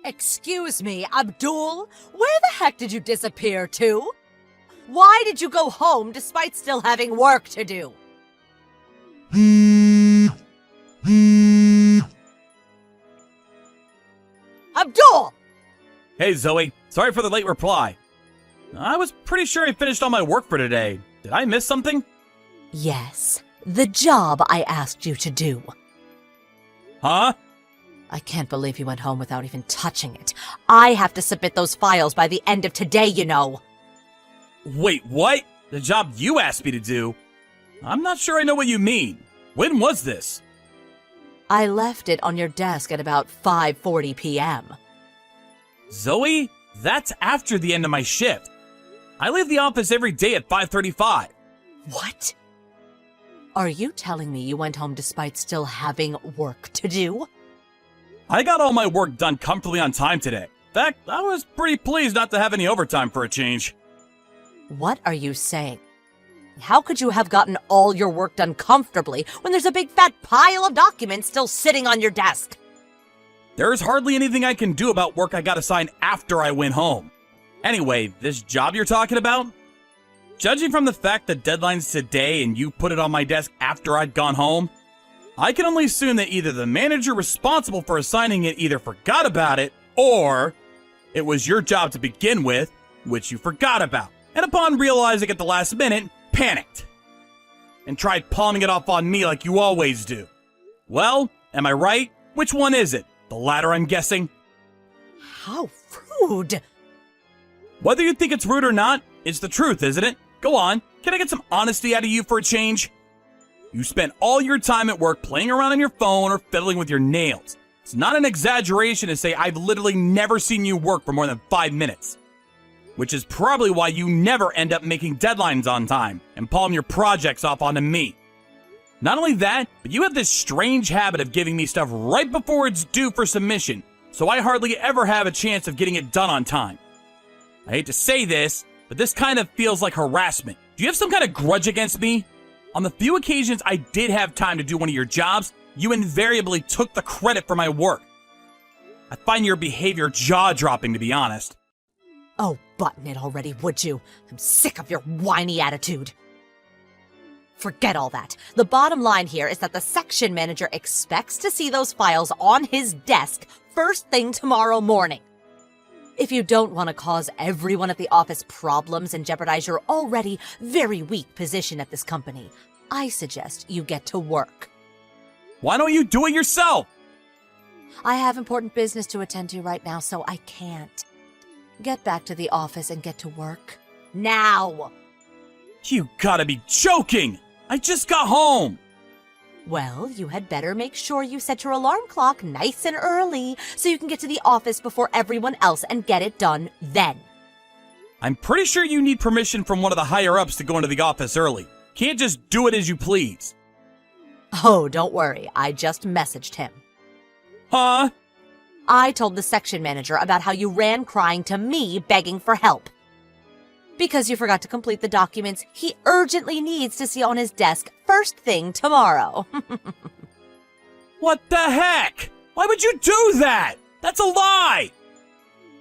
Excuse me, Abdul? Where the heck did you disappear to? Why did you go home despite still having work to do? Abdul! Hey, Zoe. Sorry for the late reply. I was pretty sure I finished all my work for today. Did I miss something? Yes, the job I asked you to do. Huh? I can't believe you went home without even touching it. I have to submit those files by the end of today, you know. Wait, what? The job you asked me to do? I'm not sure I know what you mean. When was this? I left it on your desk at about 5:40 p.m. Zoe, that's after the end of my shift. I leave the office every day at 5:35. What? Are you telling me you went home despite still having work to do? I got all my work done comfortably on time today. In fact, I was pretty pleased not to have any overtime for a change. What are you saying? How could you have gotten all your work done comfortably when there's a big fat pile of documents still sitting on your desk? There's hardly anything I can do about work I got assigned after I went home. Anyway, this job you're talking about? Judging from the fact the deadline's today and you put it on my desk after I'd gone home, I can only assume that either the manager responsible for assigning it either forgot about it, or it was your job to begin with, which you forgot about, and upon realizing at the last minute, panicked, and tried palming it off on me like you always do. Well, am I right? Which one is it? The latter, I'm guessing? How rude! Whether you think it's rude or not, it's the truth, isn't it? Go on, can I get some honesty out of you for a change? You spent all your time at work playing around on your phone or fiddling with your nails. It's not an exaggeration to say I've literally never seen you work for more than 5 minutes. Which is probably why you never end up making deadlines on time and palm your projects off onto me. Not only that, but you have this strange habit of giving me stuff right before it's due for submission, so I hardly ever have a chance of getting it done on time. I hate to say this, but this kind of feels like harassment. Do you have some kind of grudge against me? On the few occasions I did have time to do one of your jobs, you invariably took the credit for my work. I find your behavior jaw-dropping, to be honest. Oh, button it already, would you? I'm sick of your whiny attitude. Forget all that. The bottom line here is that the section manager expects to see those files on his desk first thing tomorrow morning. If you don't want to cause everyone at the office problems and jeopardize your already very weak position at this company, I suggest you get to work. Why don't you do it yourself? I have important business to attend to right now, so I can't. Get back to the office and get to work. Now! You gotta be joking! I just got home! Well, you had better make sure you set your alarm clock nice and early so you can get to the office before everyone else and get it done then. I'm pretty sure you need permission from one of the higher-ups to go into the office early. Can't just do it as you please. Oh, don't worry. I just messaged him. Huh? I told the section manager about how you ran crying to me begging for help. Because you forgot to complete the documents he urgently needs to see on his desk first thing tomorrow. What the heck? Why would you do that? That's a lie!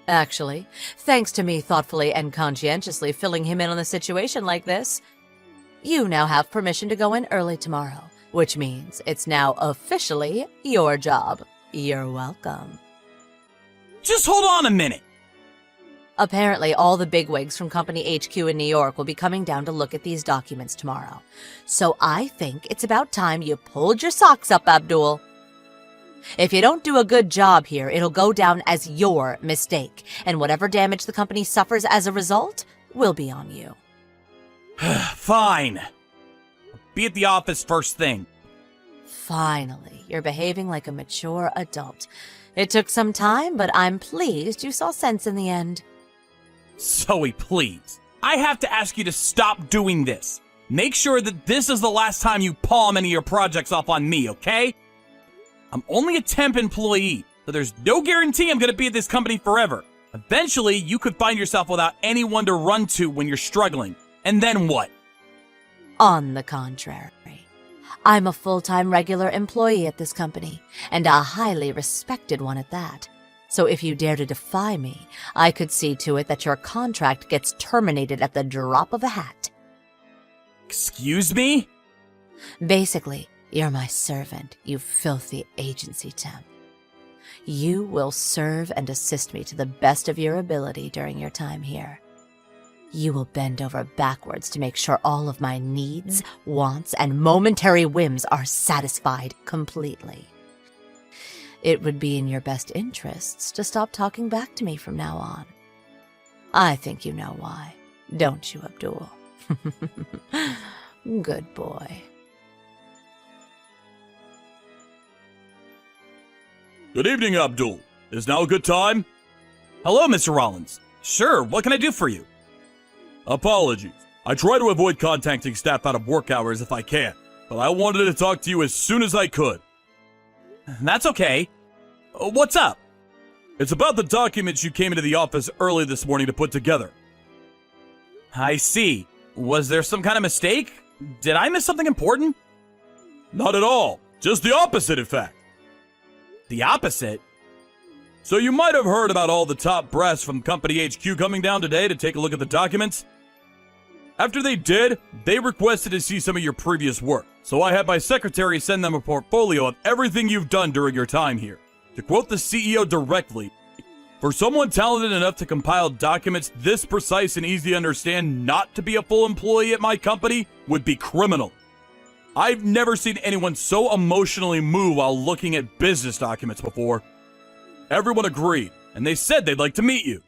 Actually, thanks to me thoughtfully and conscientiously filling him in on the situation like this, you now have permission to go in early tomorrow, which means it's now officially your job. You're welcome. Just hold on a minute. Apparently, all the bigwigs from Company HQ in New York will be coming down to look at these documents tomorrow. So I think it's about time you pulled your socks up, Abdul. If you don't do a good job here, it'll go down as your mistake, and whatever damage the company suffers as a result will be on you. Fine. I'll be at the office first thing. Finally, you're behaving like a mature adult. It took some time, but I'm pleased you saw sense in the end. Zoe, please. I have to ask you to stop doing this. Make sure that this is the last time you palm any of your projects off on me, okay? I'm only a temp employee, so there's no guarantee I'm going to be at this company forever. Eventually, you could find yourself without anyone to run to when you're struggling. And then what? On the contrary, I'm a full-time regular employee at this company, and a highly respected one at that. So if you dare to defy me, I could see to it that your contract gets terminated at the drop of a hat. Excuse me? Basically, you're my servant, you filthy agency temp. You will serve and assist me to the best of your ability during your time here. You will bend over backwards to make sure all of my needs, wants, and momentary whims are satisfied completely. It would be in your best interests to stop talking back to me from now on. I think you know why, don't you, Abdul? Good boy. Good evening, Abdul. Is now a good time? Hello, Mr. Rollins. Sure, what can I do for you? Apologies. I try to avoid contacting staff out of work hours if I can, but I wanted to talk to you as soon as I could. That's okay. What's up? It's about the documents you came into the office early this morning to put together. I see. Was there some kind of mistake? Did I miss something important? Not at all. Just the opposite, in fact. The opposite? So you might have heard about all the top brass from Company HQ coming down today to take a look at the documents. After they did, they requested to see some of your previous work, so I had my secretary send them a portfolio of everything you've done during your time here. To quote the CEO directly, for someone talented enough to compile documents this precise and easy to understand not to be a full employee at my company would be criminal. I've never seen anyone so emotionally moved while looking at business documents before. Everyone agreed, and they said they'd like to meet you.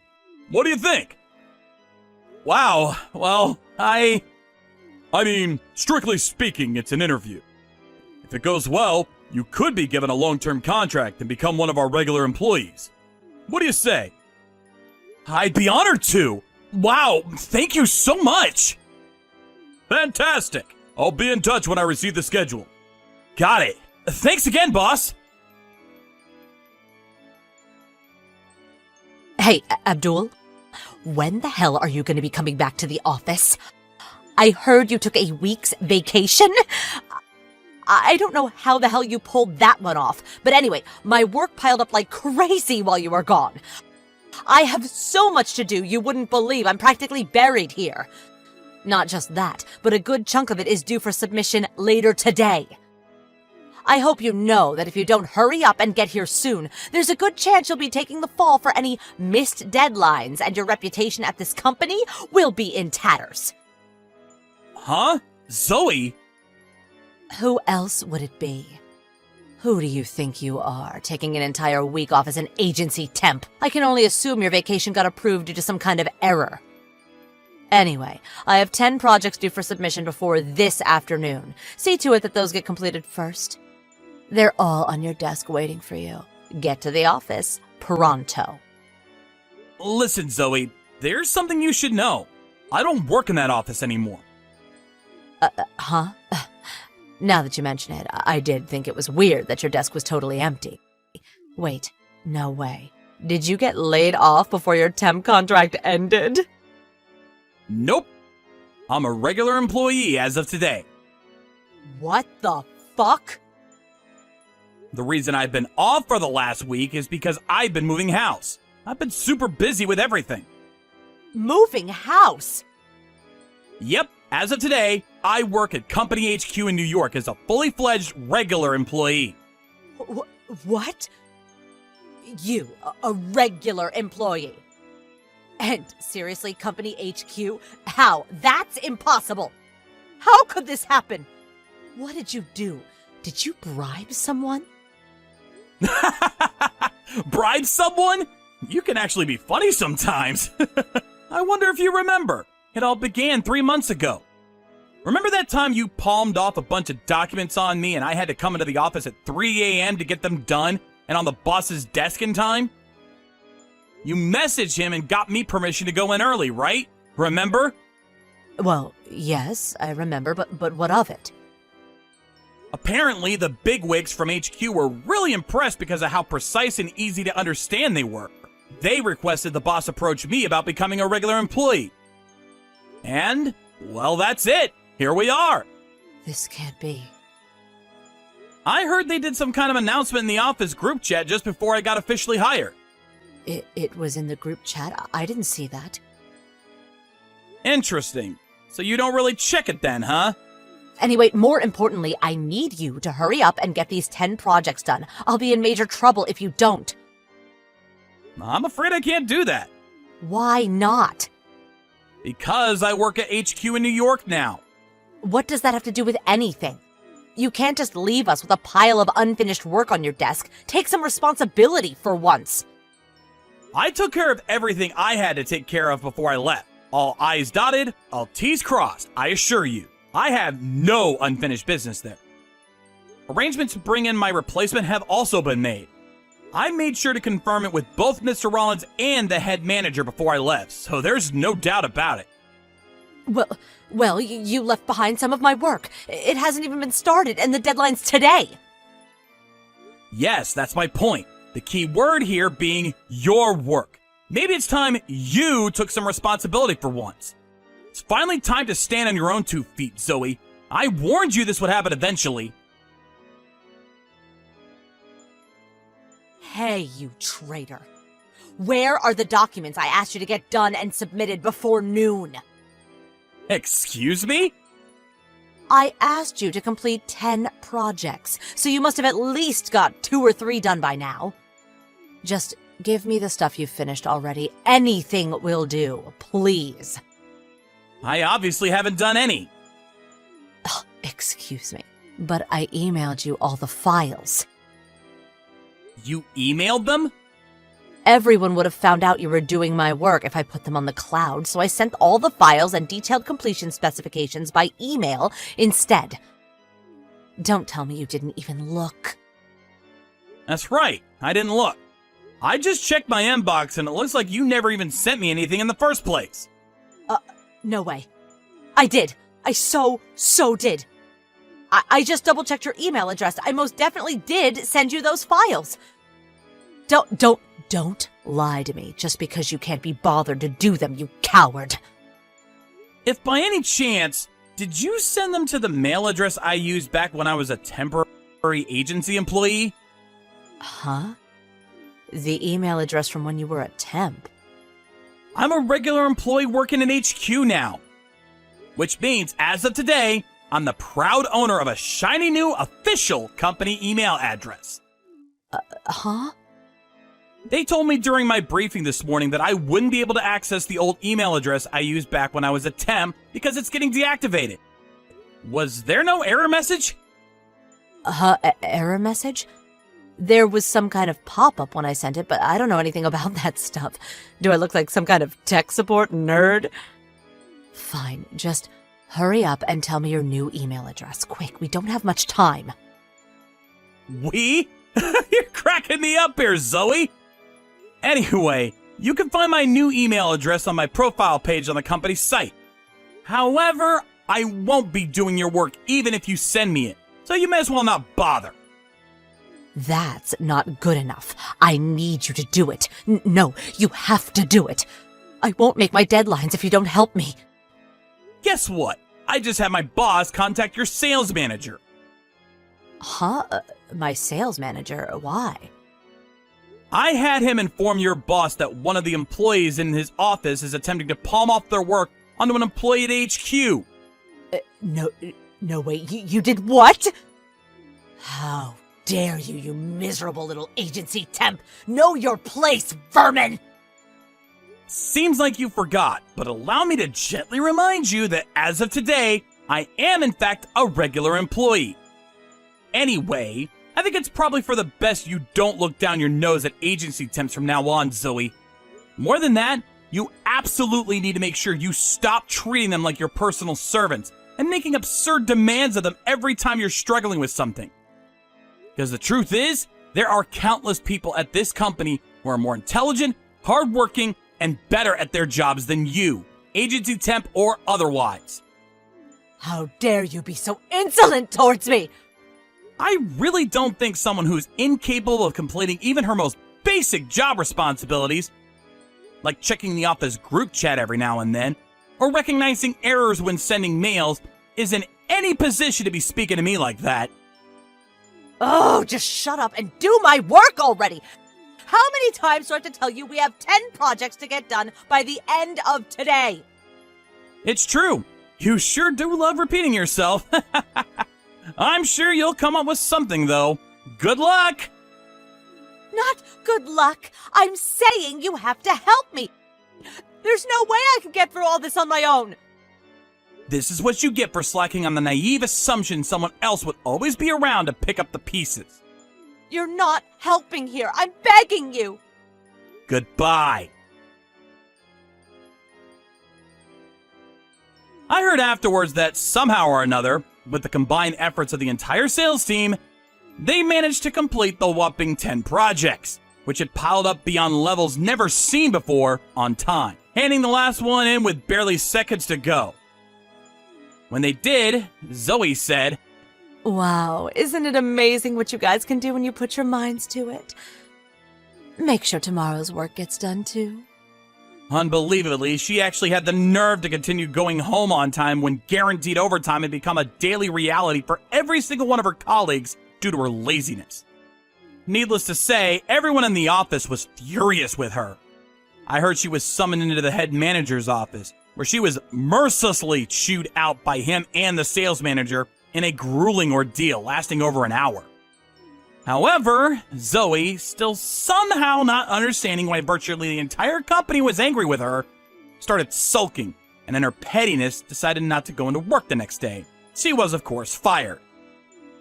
What do you think? Wow, well, I mean, strictly speaking, it's an interview. If it goes well, you could be given a long-term contract and become one of our regular employees. What do you say? I'd be honored to. Wow, thank you so much. Fantastic. I'll be in touch when I receive the schedule. Got it. Thanks again, boss. Hey, Abdul, when the hell are you going to be coming back to the office? I heard you took a week's vacation. I don't know how the hell you pulled that one off, but anyway, my work piled up like crazy while you were gone. I have so much to do you wouldn't believe. I'm practically buried here. Not just that, but a good chunk of it is due for submission later today. I hope you know that if you don't hurry up and get here soon, there's a good chance you'll be taking the fall for any missed deadlines, and your reputation at this company will be in tatters. Huh? Zoe? Who else would it be? Who do you think you are, taking an entire week off as an agency temp? I can only assume your vacation got approved due to some kind of error. Anyway, I have 10 projects due for submission before this afternoon. See to it that those get completed first. They're all on your desk waiting for you. Get to the office pronto. Listen, Zoe, there's something you should know. I don't work in that office anymore. Huh? Now that you mention it, I did think it was weird that your desk was totally empty. Wait, no way. Did you get laid off before your temp contract ended? Nope. I'm a regular employee as of today. What the fuck? The reason I've been off for the last week is because I've been moving house. I've been super busy with everything. Moving house? Yep, as of today, I work at Company HQ in New York as a fully fledged regular employee. What? You, a regular employee? And seriously, Company HQ? How? That's impossible! How could this happen? What did you do? Did you bribe someone? Bribe someone? You can actually be funny sometimes. I wonder if you remember. It all began 3 months ago. Remember that time you palmed off a bunch of documents on me and I had to come into the office at 3 a.m. to get them done and on the boss's desk in time? You messaged him and got me permission to go in early, right? Remember? Well, yes, I remember, but what of it? Apparently, the bigwigs from HQ were really impressed because of how precise and easy to understand they were. They requested the boss approach me about becoming a regular employee. And, well, that's it. Here we are. This can't be. I heard they did some kind of announcement in the office group chat just before I got officially hired. It was in the group chat. I didn't see that. Interesting. So you don't really check it then, huh? Anyway, more importantly, I need you to hurry up and get these 10 projects done. I'll be in major trouble if you don't. I'm afraid I can't do that. Why not? Because I work at HQ in New York now. What does that have to do with anything? You can't just leave us with a pile of unfinished work on your desk. Take some responsibility for once. I took care of everything I had to take care of before I left. All I's dotted, all T's crossed, I assure you. I have no unfinished business there. Arrangements to bring in my replacement have also been made. I made sure to confirm it with both Mr. Rollins and the head manager before I left, so there's no doubt about it. Well, you left behind some of my work. It hasn't even been started, and the deadline's today. Yes, that's my point. The key word here being your work. Maybe it's time you took some responsibility for once. It's finally time to stand on your own 2 feet, Zoe. I warned you this would happen eventually. Hey, you traitor. Where are the documents I asked you to get done and submitted before noon? Excuse me? I asked you to complete 10 projects, so you must have at least got 2 or 3 done by now. Just give me the stuff you've finished already. Anything will do, please. I obviously haven't done any. Excuse me, but I emailed you all the files. You emailed them? Everyone would have found out you were doing my work if I put them on the cloud, so I sent all the files and detailed completion specifications by email instead. Don't tell me you didn't even look. That's right, I didn't look. I just checked my inbox and it looks like you never even sent me anything in the first place. No way. I did. I so did. I just double-checked your email address. I most definitely did send you those files. Don't lie to me just because you can't be bothered to do them, you coward. If by any chance, did you send them to the mail address I used back when I was a temporary agency employee? Huh? The email address from when you were a temp? I'm a regular employee working in HQ now. Which means, as of today, I'm the proud owner of a shiny new official company email address. Huh? They told me during my briefing this morning that I wouldn't be able to access the old email address I used back when I was a temp because it's getting deactivated. Was there no error message? Error message? There was some kind of pop-up when I sent it, but I don't know anything about that stuff. Do I look like some kind of tech support nerd? Fine, just hurry up and tell me your new email address. Quick, we don't have much time. We? You're cracking me up here, Zoe! Anyway, you can find my new email address on my profile page on the company's site. However, I won't be doing your work even if you send me it, so you may as well not bother. That's not good enough. I need you to do it. No, you have to do it. I won't make my deadlines if you don't help me. Guess what? I just had my boss contact your sales manager. Huh? My sales manager? Why? I had him inform your boss that one of the employees in his office is attempting to palm off their work onto an employee at HQ. No way. You did what? How dare you, you miserable little agency temp! Know your place, vermin! Seems like you forgot, but allow me to gently remind you that as of today, I am in fact a regular employee. Anyway, I think it's probably for the best you don't look down your nose at agency temps from now on, Zoe. More than that, you absolutely need to make sure you stop treating them like your personal servants and making absurd demands of them every time you're struggling with something. Because the truth is, there are countless people at this company who are more intelligent, hardworking, and better at their jobs than you, agency temp or otherwise. How dare you be so insolent towards me! I really don't think someone who's incapable of completing even her most basic job responsibilities, like checking the office group chat every now and then, or recognizing errors when sending mails, is in any position to be speaking to me like that. Oh, just shut up and do my work already! How many times do I have to tell you we have 10 projects to get done by the end of today? It's true. You sure do love repeating yourself. I'm sure you'll come up with something, though. Good luck! Not good luck. I'm saying you have to help me. There's no way I can get through all this on my own. This is what you get for slacking on the naive assumption someone else would always be around to pick up the pieces. You're not helping here. I'm begging you. Goodbye. I heard afterwards that somehow or another, with the combined efforts of the entire sales team, they managed to complete the whopping 10 projects, which had piled up beyond levels never seen before on time, handing the last one in with barely seconds to go. When they did, Zoe said, Wow, isn't it amazing what you guys can do when you put your minds to it? Make sure tomorrow's work gets done too. Unbelievably, she actually had the nerve to continue going home on time when guaranteed overtime had become a daily reality for every single one of her colleagues due to her laziness. Needless to say, everyone in the office was furious with her. I heard she was summoned into the head manager's office, where she was mercilessly chewed out by him and the sales manager in a grueling ordeal lasting over an hour. However, Zoe, still somehow not understanding why virtually the entire company was angry with her, started sulking, and in her pettiness decided not to go into work the next day. She was, of course, fired.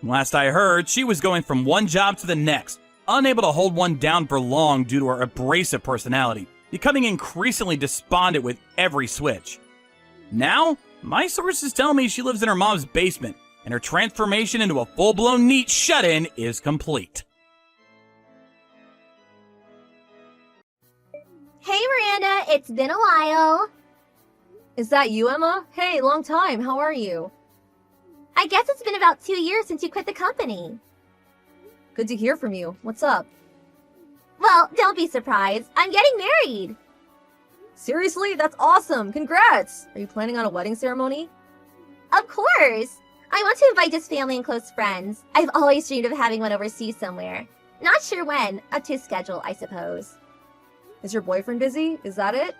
Last I heard, she was going from one job to the next, unable to hold one down for long due to her abrasive personality, becoming increasingly despondent with every switch. Now, my sources tell me she lives in her mom's basement, and her transformation into a full-blown NEET shut-in is complete. Hey Miranda, it's been a while. Is that you, Emma? Hey, long time. How are you? I guess it's been about 2 years since you quit the company. Good to hear from you. What's up? Well, don't be surprised. I'm getting married. Seriously? That's awesome. Congrats. Are you planning on a wedding ceremony? Of course. I want to invite his family and close friends. I've always dreamed of having one overseas somewhere. Not sure when. Up to his schedule, I suppose. Is your boyfriend busy? Is that it?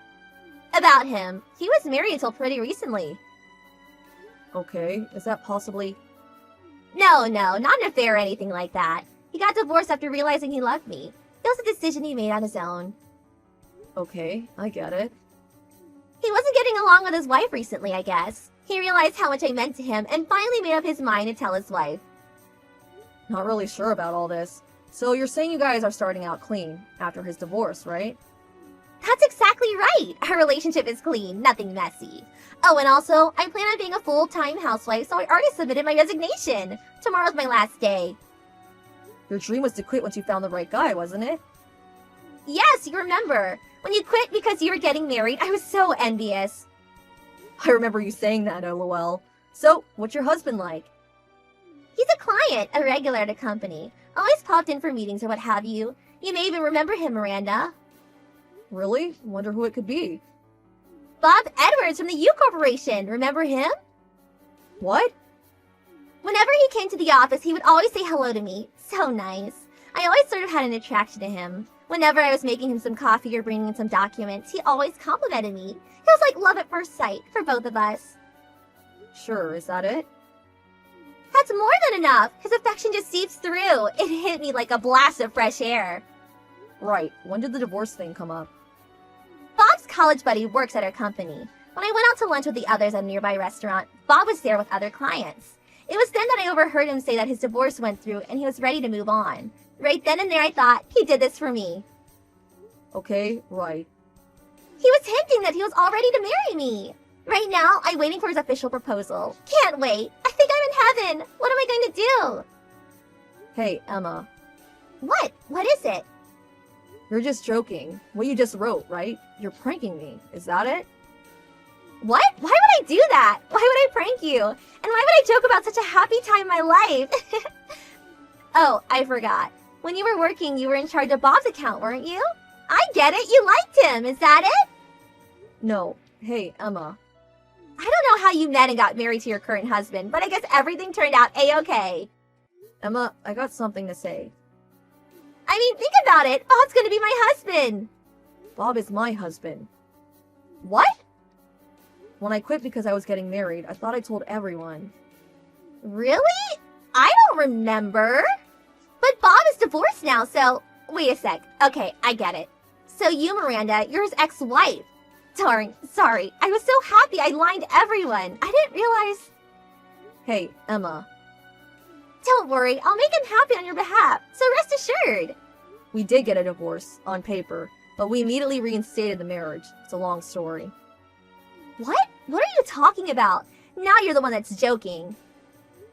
About him. He was married until pretty recently. Okay. Is that possibly... No, not an affair or anything like that. He got divorced after realizing he loved me. It was a decision he made on his own. Okay, I get it. He wasn't getting along with his wife recently, I guess. He realized how much I meant to him and finally made up his mind to tell his wife. Not really sure about all this. So you're saying you guys are starting out clean after his divorce, right? That's exactly right. Our relationship is clean, nothing messy. Oh, and also, I plan on being a full-time housewife, so I already submitted my resignation. Tomorrow's my last day. Your dream was to quit once you found the right guy, wasn't it? Yes, you remember. When you quit because you were getting married, I was so envious. I remember you saying that, lol. So, what's your husband like? He's a client, a regular at a company. Always popped in for meetings or what have you. You may even remember him, Miranda. Really? Wonder who it could be. Bob Edwards from the U Corporation. Remember him? What? Whenever he came to the office, he would always say hello to me. So nice. I always sort of had an attraction to him. Whenever I was making him some coffee or bringing him some documents, he always complimented me. It was like love at first sight for both of us. Sure, is that it? That's more than enough. His affection just seeps through. It hit me like a blast of fresh air. Right. When did the divorce thing come up? Bob's college buddy works at our company. When I went out to lunch with the others at a nearby restaurant, Bob was there with other clients. It was then that I overheard him say that his divorce went through and he was ready to move on. Right then and there I thought, he did this for me. Okay, right. He was hinting that he was all ready to marry me. Right now, I'm waiting for his official proposal. Can't wait. I think I'm in heaven. What am I going to do? Hey, Emma. What? What is it? You're just joking. What you just wrote, right? You're pranking me. Is that it? What? Why would I do that? Why would I prank you? And why would I joke about such a happy time in my life? Oh, I forgot. When you were working, you were in charge of Bob's account, weren't you? I get it. You liked him. Is that it? No. Hey, Emma. I don't know how you met and got married to your current husband, but I guess everything turned out A-okay. Emma, I got something to say. I I mean, think about it. Bob's gonna be my husband. Bob is my husband. What? When I quit because I was getting married, I thought I told everyone. Really? I don't remember. But Bob is divorced now, so... Wait a sec. Okay, I get it. So you, Miranda, you're his ex-wife. Darn, sorry. I was so happy I lied to everyone. I didn't realize... Hey, Emma. Don't worry, I'll make him happy on your behalf, so rest assured. We did get a divorce, on paper, but we immediately reinstated the marriage. It's a long story. What? What are you talking about? Now you're the one that's joking.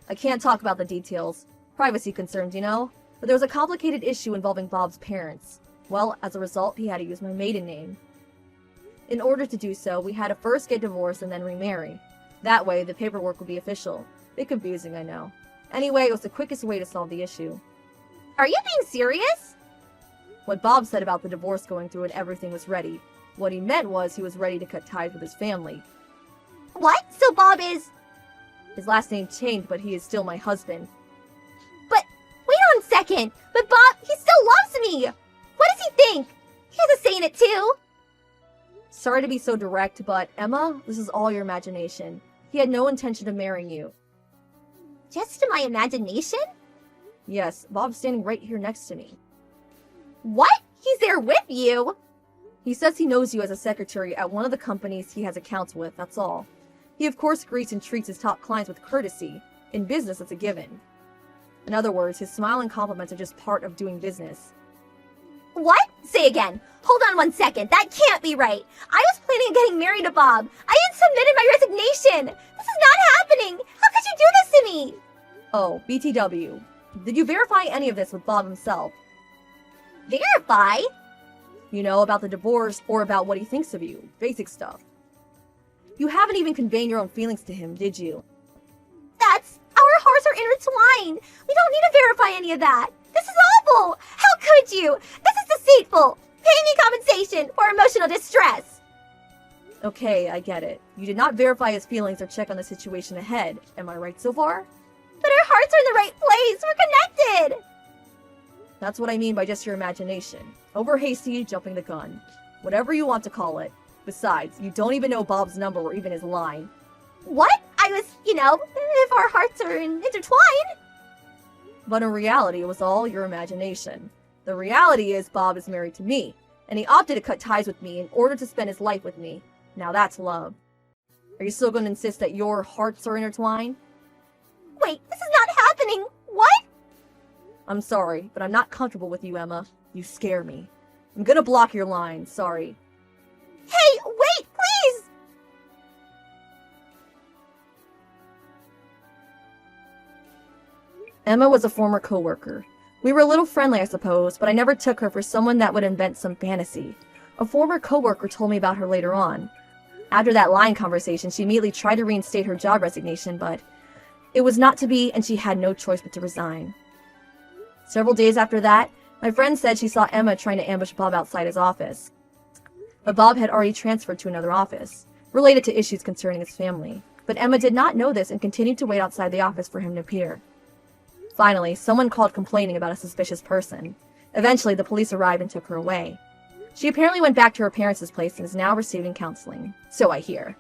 I can't talk about the details. Privacy concerns, you know? But there was a complicated issue involving Bob's parents. Well, as a result, he had to use my maiden name. In order to do so, we had to first get divorced and then remarry. That way, the paperwork would be official. Bit confusing, I know. Anyway, it was the quickest way to solve the issue. Are you being serious? What Bob said about the divorce going through and everything was ready. What he meant was he was ready to cut ties with his family. What? So Bob is... His last name changed, but he is still my husband. But, wait on a second. But Bob, he still loves me. What does he think? He has a say in it too. Sorry to be so direct, but Emma, this is all your imagination. He had no intention of marrying you. Just to my imagination? Yes, Bob's standing right here next to me. What? He's there with you? He says he knows you as a secretary at one of the companies he has accounts with, that's all. He of course greets and treats his top clients with courtesy. In business, it's a given. In other words, his smile and compliments are just part of doing business. What? Say again. Hold on 1 second. That can't be right. I was planning on getting married to Bob. I had submitted my resignation. This is not happening. How could you do this to me? Oh, BTW. Did you verify any of this with Bob himself? Verify? You know, about the divorce or about what he thinks of you. Basic stuff. You haven't even conveyed your own feelings to him, did you? That's... Our hearts are intertwined. We don't need to verify any of that. This is awful. How could you? This is deceitful. Pay me compensation for emotional distress. Okay, I get it. You did not verify his feelings or check on the situation ahead. Am I right so far? But our hearts are in the right place. We're connected. That's what I mean by just your imagination. Over hasty, jumping the gun. Whatever you want to call it. Besides, you don't even know Bob's number or even his line. What? I was, if our hearts are intertwined. But in reality, it was all your imagination. The reality is Bob is married to me, and he opted to cut ties with me in order to spend his life with me. Now that's love. Are you still going to insist that your hearts are intertwined? Wait, this is not happening. What? I'm sorry, but I'm not comfortable with you, Emma. You scare me. I'm gonna block your line, sorry. Hey, wait, please! Emma was a former coworker. We were a little friendly, I suppose, but I never took her for someone that would invent some fantasy. A former coworker told me about her later on. After that line conversation, she immediately tried to reinstate her job resignation, but it was not to be, and she had no choice but to resign. Several days after that, my friend said she saw Emma trying to ambush Bob outside his office. But Bob had already transferred to another office, related to issues concerning his family. But Emma did not know this and continued to wait outside the office for him to appear. Finally, someone called complaining about a suspicious person. Eventually, the police arrived and took her away. She apparently went back to her parents' place and is now receiving counseling. So I hear.